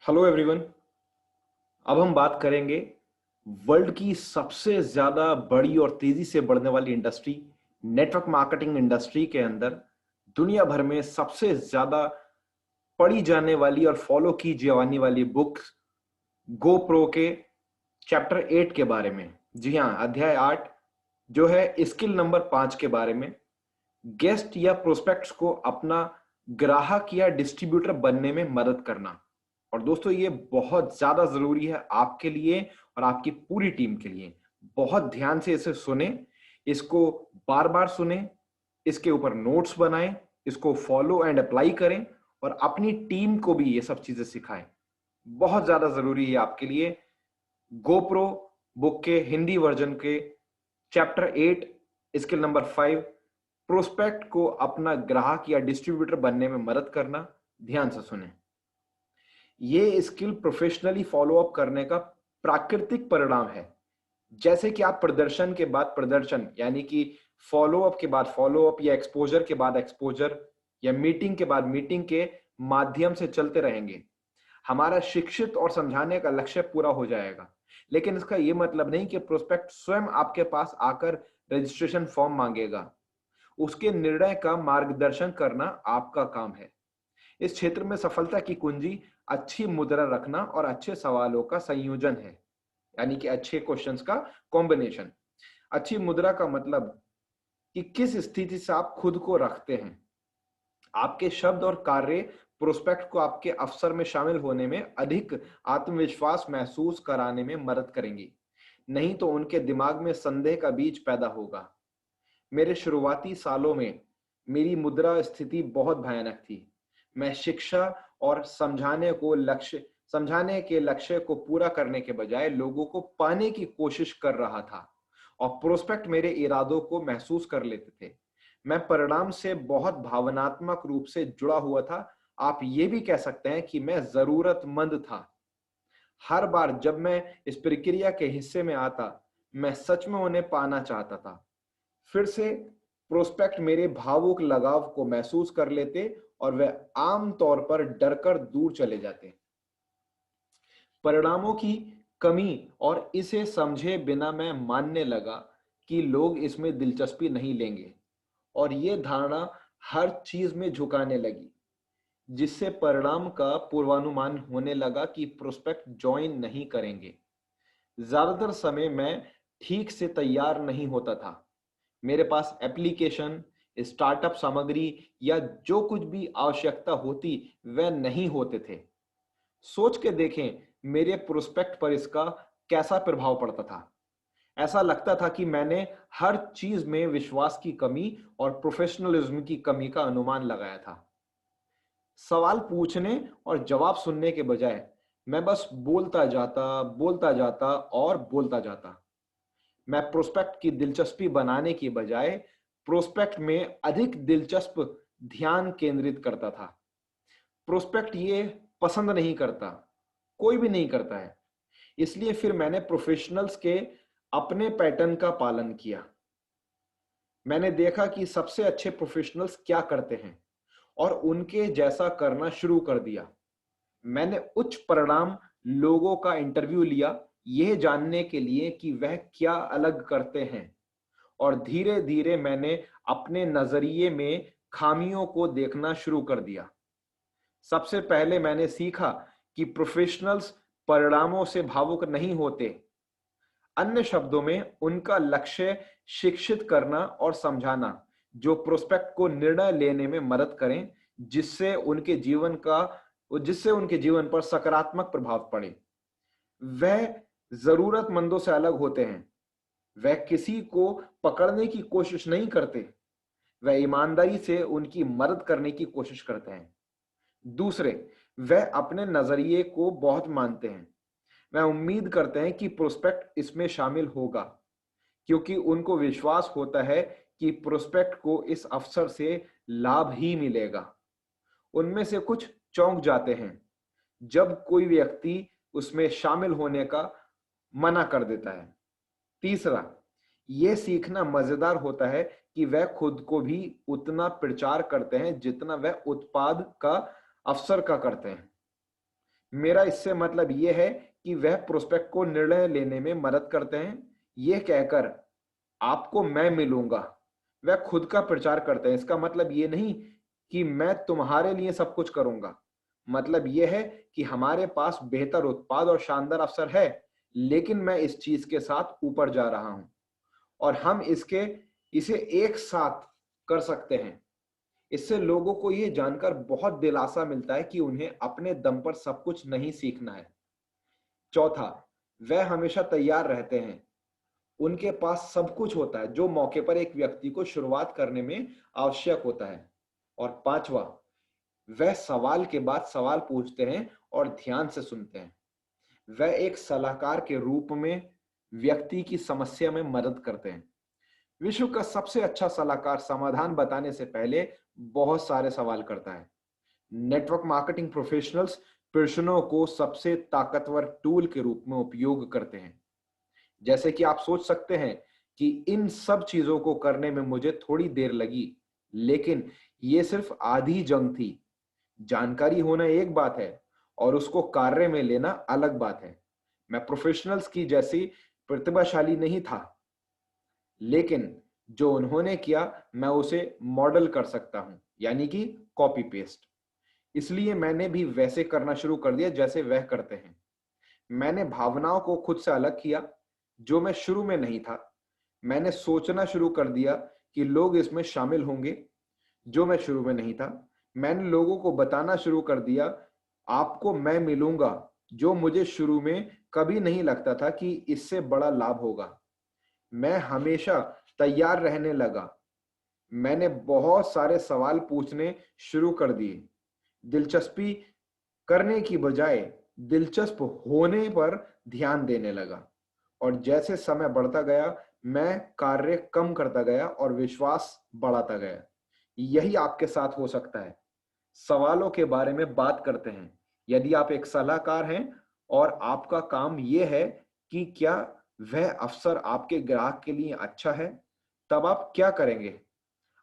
Hello everyone. अब हम बात करेंगे वर्ल्ड की सबसे ज्यादा बड़ी और तेजी से बढ़ने वाली इंडस्ट्री, नेटवर्क मार्केटिंग इंडस्ट्री के अंदर दुनिया भर में सबसे ज्यादा पढ़ी जाने वाली और फॉलो की जाने वाली बुक गोप्रो के चैप्टर 8 के बारे में। जी हाँ, अध्याय 8 जो है स्किल नंबर 5 के बारे में। गेस्ट या प्रोस्पेक्ट्स को अपना ग्राहक या डिस्ट्रीब्यूटर बनने में मदद करना। और दोस्तों, ये बहुत ज्यादा जरूरी है आपके लिए और आपकी पूरी टीम के लिए। बहुत ध्यान से इसे सुने, इसको बार बार सुने, इसके ऊपर नोट्स बनाएं, इसको फॉलो एंड अप्लाई करें और अपनी टीम को भी ये सब चीजें सिखाएं। बहुत ज्यादा जरूरी है आपके लिए। गोप्रो बुक के हिंदी वर्जन के चैप्टर 8 स्किल नंबर 5, प्रोस्पेक्ट को अपना ग्राहक या डिस्ट्रीब्यूटर बनने में मदद करना। ध्यान से सुने। ये स्किल प्रोफेशनली फॉलो अप करने का प्राकृतिक परिणाम है। जैसे कि आप प्रदर्शन के बाद प्रदर्शन, यानी कि फॉलो अप के बाद फॉलो अप या एक्सपोजर के बाद एक्सपोजर या मीटिंग के बाद मीटिंग के माध्यम से चलते रहेंगे, हमारा शिक्षित और समझाने का लक्ष्य पूरा हो जाएगा। लेकिन इसका यह मतलब नहीं कि प्रोस्पेक्ट स्वयं आपके पास आकर रजिस्ट्रेशन फॉर्म मांगेगा। उसके निर्णय का मार्गदर्शन करना आपका काम है। इस क्षेत्र में सफलता की कुंजी अच्छी मुद्रा रखना और अच्छे सवालों का संयोजन है, यानी कि अच्छे क्वेश्चंस का कॉम्बिनेशन। अच्छी मुद्रा का मतलब कि किस स्थिति से आप खुद को रखते हैं। आपके शब्द और कार्य प्रोस्पेक्ट को आपके अवसर में शामिल होने में अधिक आत्मविश्वास महसूस कराने में मदद करेंगी। नहीं तो उनके दिमाग में संदेह का बीज पैदा होगा। मेरे शुरुआती सालों में मेरी मुद्रा स्थिति बहुत भयानक थी। मैं शिक्षा और समझाने के लक्ष्य को पूरा करने के बजाय लोगों को पाने की कोशिश कर रहा था और प्रोस्पेक्ट मेरे इरादों को महसूस कर लेते थे। मैं परिणाम से बहुत भावनात्मक रूप से जुड़ा हुआ था। आप ये भी कह सकते हैं कि मैं जरूरतमंद था। हर बार जब मैं इस प्रक्रिया के हिस्से में आता, मैं सच में उन्हें पाना चाहता था। फिर से प्रोस्पेक्ट मेरे भावुक लगाव को महसूस कर लेते और वे आम तौर पर डरकर दूर चले जाते। परिणामों की कमी और इसे समझे बिना मैं मानने लगा कि लोग इसमें दिलचस्पी नहीं लेंगे और ये धारणा हर चीज में झुकाने लगी, जिससे परिणाम का पूर्वानुमान होने लगा कि प्रोस्पेक्ट ज्वाइन नहीं करेंगे। ज्यादातर समय मैं ठीक से तैयार नहीं होता था। मेरे पास एप्लीकेशन, स्टार्टअप सामग्री या जो कुछ भी आवश्यकता होती वह नहीं होते थे। सोच के देखें मेरे प्रोस्पेक्ट पर इसका कैसा प्रभाव पड़ता था। ऐसा लगता था कि मैंने हर चीज में विश्वास की कमी और प्रोफेशनलिज्म की कमी का अनुमान लगाया था। सवाल पूछने और जवाब सुनने के बजाय मैं बस बोलता जाता और बोलता जाता। मैं प्रोस्पेक्ट की दिलचस्पी बनाने की बजाय प्रोस्पेक्ट में अधिक दिलचस्प ध्यान केंद्रित करता था। प्रोस्पेक्ट ये पसंद नहीं करता, कोई भी नहीं करता है। इसलिए फिर मैंने प्रोफेशनल्स के अपने पैटर्न का पालन किया। मैंने देखा कि सबसे अच्छे प्रोफेशनल्स क्या करते हैं और उनके जैसा करना शुरू कर दिया। मैंने उच्च परिणाम लोगों का इंटरव्यू लिया, यह जानने के लिए कि वह क्या अलग करते हैं, और धीरे धीरे मैंने अपने नजरिए में खामियों को देखना शुरू कर दिया। सबसे पहले मैंने सीखा कि प्रोफेशनल्स परिणामों से भावुक नहीं होते। अन्य शब्दों में, उनका लक्ष्य शिक्षित करना और समझाना जो प्रोस्पेक्ट को निर्णय लेने में मदद करें, जिससे उनके जीवन पर सकारात्मक प्रभाव पड़े। वह जरूरतमंदों से अलग होते हैं। वह किसी को पकड़ने की कोशिश नहीं करते, वह ईमानदारी से उनकी मदद करने की कोशिश करते हैं। दूसरे, वह अपने नजरिए को बहुत मानते हैं। वह उम्मीद करते हैं कि प्रोस्पेक्ट इसमें शामिल होगा, क्योंकि उनको विश्वास होता है कि प्रोस्पेक्ट को इस अवसर से लाभ ही मिलेगा। उनमें से कुछ चौंक जाते हैं जब कोई व्यक्ति उसमें शामिल होने का मना कर देता है। तीसरा, यह सीखना मजेदार होता है कि वह खुद को भी उतना प्रचार करते हैं जितना वह उत्पाद का अवसर का करते हैं। मेरा इससे मतलब यह है कि वह प्रोस्पेक्ट को निर्णय लेने में मदद करते हैं। यह कहकर आपको मैं मिलूंगा, वह खुद का प्रचार करते हैं। इसका मतलब ये नहीं कि मैं तुम्हारे लिए सब कुछ करूंगा। मतलब यह है कि हमारे पास बेहतर उत्पाद और शानदार अवसर है, लेकिन मैं इस चीज के साथ ऊपर जा रहा हूं और हम इसे एक साथ कर सकते हैं। इससे लोगों को यह जानकर बहुत दिलासा मिलता है कि उन्हें अपने दम पर सब कुछ नहीं सीखना है। चौथा, वह हमेशा तैयार रहते हैं। उनके पास सब कुछ होता है जो मौके पर एक व्यक्ति को शुरुआत करने में आवश्यक होता है। और पांचवा, वह सवाल के बाद सवाल पूछते हैं और ध्यान से सुनते हैं। वह एक सलाहकार के रूप में व्यक्ति की समस्या में मदद करते हैं। विश्व का सबसे अच्छा सलाहकार समाधान बताने से पहले बहुत सारे सवाल करता है। नेटवर्क मार्केटिंग प्रोफेशनल्स प्रश्नों को सबसे ताकतवर टूल के रूप में उपयोग करते हैं। जैसे कि आप सोच सकते हैं कि इन सब चीजों को करने में मुझे थोड़ी देर लगी, लेकिन ये सिर्फ आधी जंग थी। जानकारी होना एक बात है और उसको कार्य में लेना अलग बात है। मैं प्रोफेशनल्स की जैसी प्रतिभाशाली नहीं था, लेकिन जो उन्होंने किया मैं उसे मॉडल कर सकता हूं, यानी कि कॉपी पेस्ट। इसलिए मैंने भी वैसे करना शुरू कर दिया जैसे वह करते हैं। मैंने भावनाओं को खुद से अलग किया, जो मैं शुरू में नहीं था। मैंने सोचना शुरू कर दिया कि लोग इसमें शामिल होंगे, जो मैं शुरू में नहीं था। मैंने लोगों को बताना शुरू कर दिया, आपको मैं मिलूंगा, जो मुझे शुरू में कभी नहीं लगता था कि इससे बड़ा लाभ होगा। मैं हमेशा तैयार रहने लगा। मैंने बहुत सारे सवाल पूछने शुरू कर दिए, दिलचस्पी करने की बजाय दिलचस्प होने पर ध्यान देने लगा। और जैसे समय बढ़ता गया, मैं कार्य कम करता गया और विश्वास बढ़ाता गया। यही आपके साथ हो सकता है। सवालों के बारे में बात करते हैं। यदि आप एक सलाहकार हैं और आपका काम यह है कि क्या वह अवसर आपके ग्राहक के लिए अच्छा है, तब आप क्या करेंगे?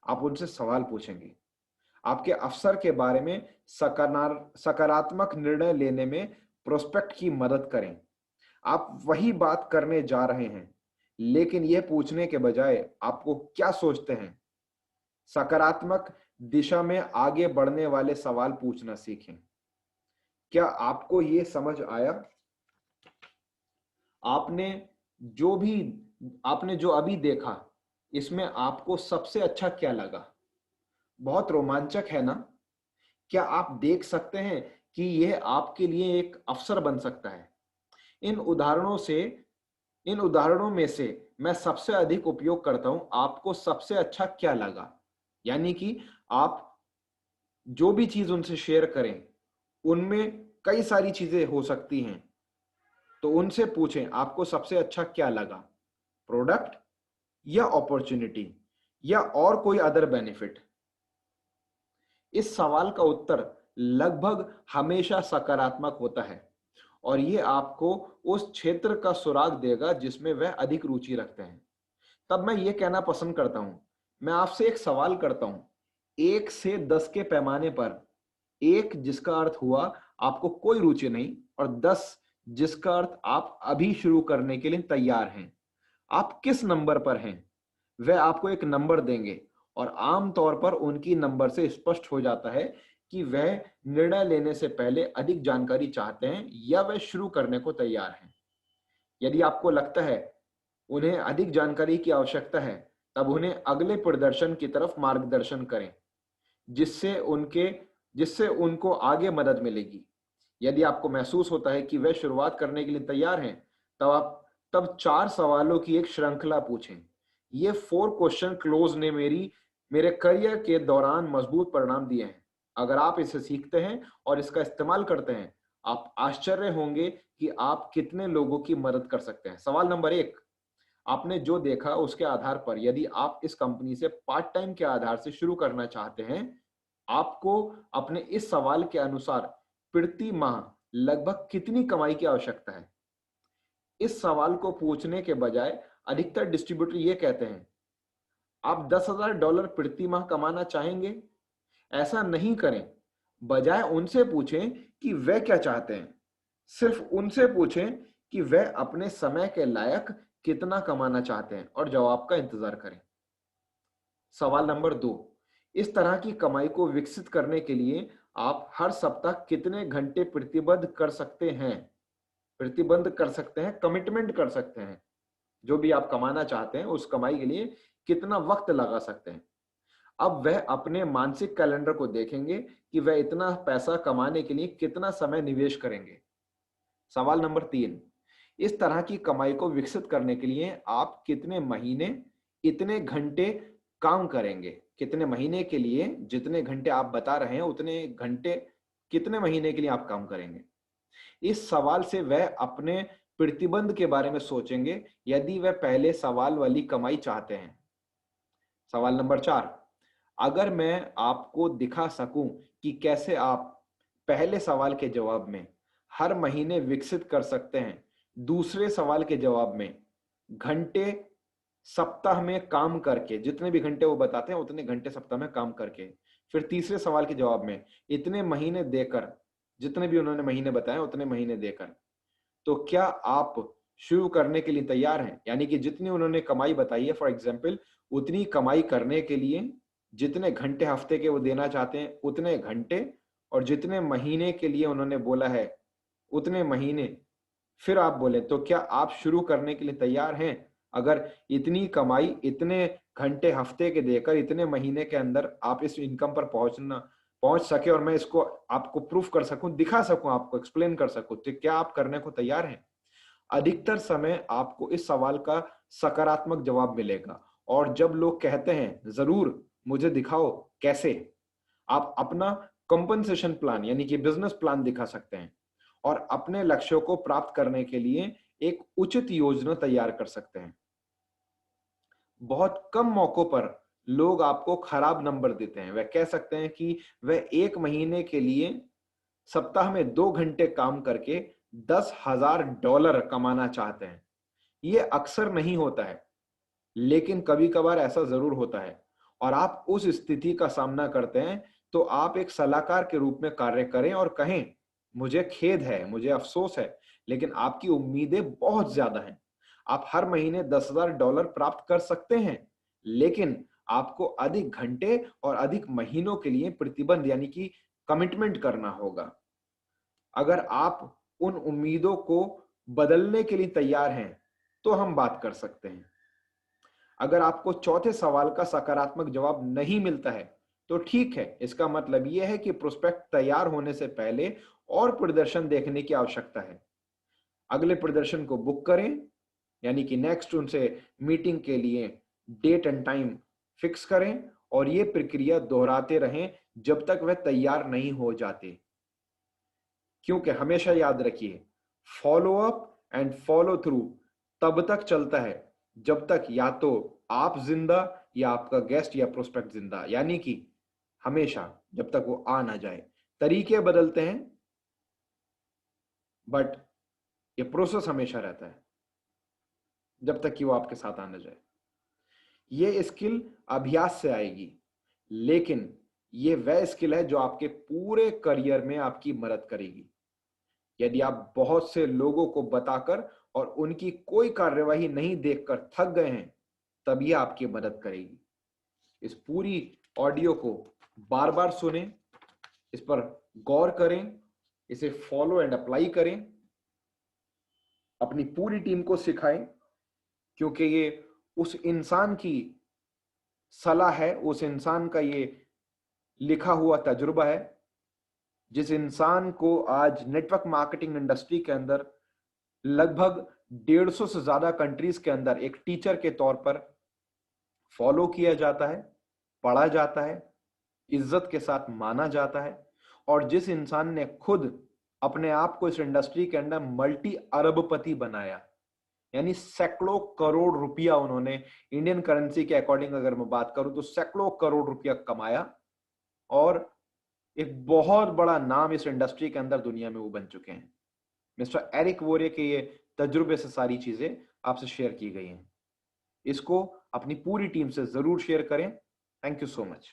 आप उनसे सवाल पूछेंगे। आपके अवसर के बारे में सकारात्मक निर्णय लेने में प्रोस्पेक्ट की मदद करें। आप वही बात करने जा रहे हैं, लेकिन यह पूछने के बजाय आपको क्या सोचते हैं, सकारात्मक दिशा में आगे बढ़ने वाले सवाल पूछना सीखें। क्या आपको यह समझ आया? आपने जो भी आपने जो अभी देखा, इसमें आपको सबसे अच्छा क्या लगा? बहुत रोमांचक है ना? क्या आप देख सकते हैं कि यह आपके लिए एक अवसर बन सकता है? इन उदाहरणों से इन उदाहरणों में से मैं सबसे अधिक उपयोग करता हूं, आपको सबसे अच्छा क्या लगा? यानी कि आप जो भी चीज उनसे शेयर करें, उनमें कई सारी चीजें हो सकती हैं। तो उनसे पूछें, आपको सबसे अच्छा क्या लगा? प्रोडक्ट या अपॉर्चुनिटी या और कोई अदर बेनिफिट? इस सवाल का उत्तर लगभग हमेशा सकारात्मक होता है और ये आपको उस क्षेत्र का सुराग देगा जिसमें वह अधिक रुचि रखते हैं। तब मैं ये कहना पसंद करता हूं, मैं आपसे एक सवाल करता हूं, 1 से 10 के पैमाने पर, 1 जिसका अर्थ हुआ आपको कोई रुचि नहीं और 10 जिसका अर्थ आप अभी शुरू करने के लिए तैयार हैं, आप किस नंबर पर हैं? वह आपको एक नंबर देंगे और आमतौर पर उनकी नंबर से स्पष्ट हो जाता है कि वह निर्णय लेने से पहले अधिक जानकारी चाहते हैं या वह शुरू करने को तैयार हैं। यदि आपको लगता है उन्हें अधिक जानकारी की आवश्यकता है, तब उन्हें अगले प्रदर्शन की तरफ मार्गदर्शन करें, जिससे उनके जिससे उनको आगे मदद मिलेगी। यदि आपको महसूस होता है कि वे शुरुआत करने के लिए तैयार हैं, तब 4 सवालों की एक श्रृंखला पूछें। ये 4 क्वेश्चन क्लोज ने मेरे करियर के दौरान मजबूत परिणाम दिए हैं। अगर आप इसे सीखते हैं और इसका इस्तेमाल करते हैं, आप आश्चर्य होंगे कि आप कितने लोगों की मदद कर सकते हैं। सवाल नंबर 1, आपने जो देखा उसके आधार पर यदि आप इस कंपनी से पार्ट टाइम के आधार से शुरू करना चाहते हैं, आपको अपने इस सवाल के अनुसार प्रति माह लगभग कितनी कमाई की आवश्यकता है? इस सवाल को पूछने के बजाय अधिकतर डिस्ट्रीब्यूटर ये कहते हैं, आप $10,000 प्रति माह कमाना चाहेंगे? ऐसा नहीं करें। बजाय उनसे पूछें कि वे क्या चाहते हैं। सिर्फ उनसे पूछें कि वह अपने समय के लायक कितना कमाना चाहते हैं और जवाब का इंतजार करें। सवाल नंबर 2, इस तरह की कमाई को विकसित करने के लिए आप हर सप्ताह कितने घंटे प्रतिबद्ध कर सकते हैं? प्रतिबंध कर सकते हैं, कमिटमेंट कर सकते हैं। जो भी आप कमाना चाहते हैं उस कमाई के लिए कितना वक्त लगा सकते हैं। अब वह अपने मानसिक कैलेंडर को देखेंगे कि वह इतना पैसा कमाने के लिए कितना समय निवेश करेंगे। सवाल नंबर 3, इस तरह की कमाई को विकसित करने के लिए आप कितने महीने, इतने घंटे काम करेंगे? कितने महीने के लिए जितने घंटे आप बता रहे हैं उतने घंटे कितने महीने के लिए आप काम करेंगे? इस सवाल से वह अपने प्रतिबंध के बारे में सोचेंगे यदि वह पहले सवाल वाली कमाई चाहते हैं। सवाल नंबर 4, अगर मैं आपको दिखा सकूं कि कैसे आप पहले सवाल के जवाब में हर महीने विकसित कर सकते हैं, दूसरे सवाल के जवाब में घंटे सप्ताह में काम करके, जितने भी घंटे वो बताते हैं उतने घंटे सप्ताह में काम करके, फिर तीसरे सवाल के जवाब में इतने महीने देकर, जितने भी उन्होंने महीने बताए उतने महीने देकर, तो क्या आप शुरू करने के लिए तैयार हैं? यानी कि जितनी उन्होंने कमाई बताई है फॉर एग्जाम्पल, उतनी कमाई करने के लिए जितने घंटे हफ्ते के वो देना चाहते हैं उतने घंटे, और जितने महीने के लिए उन्होंने बोला है उतने महीने। फिर आप बोले तो क्या आप शुरू करने के लिए तैयार हैं? अगर इतनी कमाई इतने घंटे हफ्ते के देकर इतने महीने के अंदर आप इस इनकम पर पहुंच सके और मैं इसको आपको प्रूफ कर सकूं, दिखा सकूं, आपको एक्सप्लेन कर सकूं, तो क्या आप करने को तैयार हैं? अधिकतर समय आपको इस सवाल का सकारात्मक जवाब मिलेगा। और जब लोग कहते हैं जरूर मुझे दिखाओ कैसे, आप अपना कंपनसेशन प्लान यानी कि बिजनेस प्लान दिखा सकते हैं और अपने लक्ष्यों को प्राप्त करने के लिए एक उचित योजना तैयार कर सकते हैं। बहुत कम मौकों पर लोग आपको खराब नंबर देते हैं। वह कह सकते हैं कि वह 1 महीने के लिए सप्ताह में 2 घंटे काम करके $10,000 कमाना चाहते हैं। यह अक्सर नहीं होता है, लेकिन कभी कभार ऐसा जरूर होता है और आप उस स्थिति का सामना करते हैं, तो आप एक सलाहकार के रूप में कार्य करें और कहें मुझे खेद है, मुझे अफसोस है, लेकिन आपकी उम्मीदें बहुत ज्यादा हैं। आप हर महीने $10,000 प्राप्त कर सकते हैं, लेकिन आपको अधिक घंटे और अधिक महीनों के लिए प्रतिबंध यानी कि कमिटमेंट करना होगा। अगर आप उन उम्मीदों को बदलने के लिए तैयार हैं तो हम बात कर सकते हैं। अगर आपको चौथे सवाल का सकारात्मक जवाब नहीं मिलता है तो ठीक है, इसका मतलब यह है कि प्रोस्पेक्ट तैयार होने से पहले और प्रदर्शन देखने की आवश्यकता है। अगले प्रदर्शन को बुक करें, यानी कि नेक्स्ट उनसे मीटिंग के लिए डेट एंड टाइम फिक्स करें और ये प्रक्रिया दोहराते रहें जब तक वह तैयार नहीं हो जाते। क्योंकि हमेशा याद रखिए, follow up and follow through तब तक चलता है जब तक या तो आप जिंदा या आपका गेस्ट या प्रोस्पेक्ट जिंदा, यानी कि हमेशा जब तक वो आ ना जाए। तरीके बदलते हैं बट ये प्रोसेस हमेशा रहता है जब तक कि वो आपके साथ आ ना जाए। ये स्किल अभ्यास से आएगी, लेकिन ये वह स्किल है जो आपके पूरे करियर में आपकी मदद करेगी। यदि आप बहुत से लोगों को बताकर और उनकी कोई कार्यवाही नहीं देखकर थक गए हैं, तब यह आपकी मदद करेगी। इस पूरी ऑडियो को बार बार सुनें, इस पर गौर करें, इसे फॉलो एंड अप्लाई करें, अपनी पूरी टीम को सिखाएं, क्योंकि ये उस इंसान की सलाह है, उस इंसान का ये लिखा हुआ तजुर्बा है जिस इंसान को आज नेटवर्क मार्केटिंग इंडस्ट्री के अंदर लगभग 150 से ज्यादा कंट्रीज के अंदर एक टीचर के तौर पर फॉलो किया जाता है, पढ़ा जाता है, इज्जत के साथ माना जाता है, और जिस इंसान ने खुद अपने आप को इस इंडस्ट्री के अंदर मल्टी अरबपति बनाया, यानी सैकड़ों करोड़ रुपया उन्होंने, इंडियन करेंसी के अकॉर्डिंग अगर मैं बात करूं तो सैकड़ों करोड़ रुपया कमाया और एक बहुत बड़ा नाम इस इंडस्ट्री के अंदर दुनिया में वो बन चुके हैं। मिस्टर एरिक वोरे के ये तजुर्बे से सारी चीजें आपसे शेयर की गई हैं। इसको अपनी पूरी टीम से जरूर शेयर करें। Thank you so much.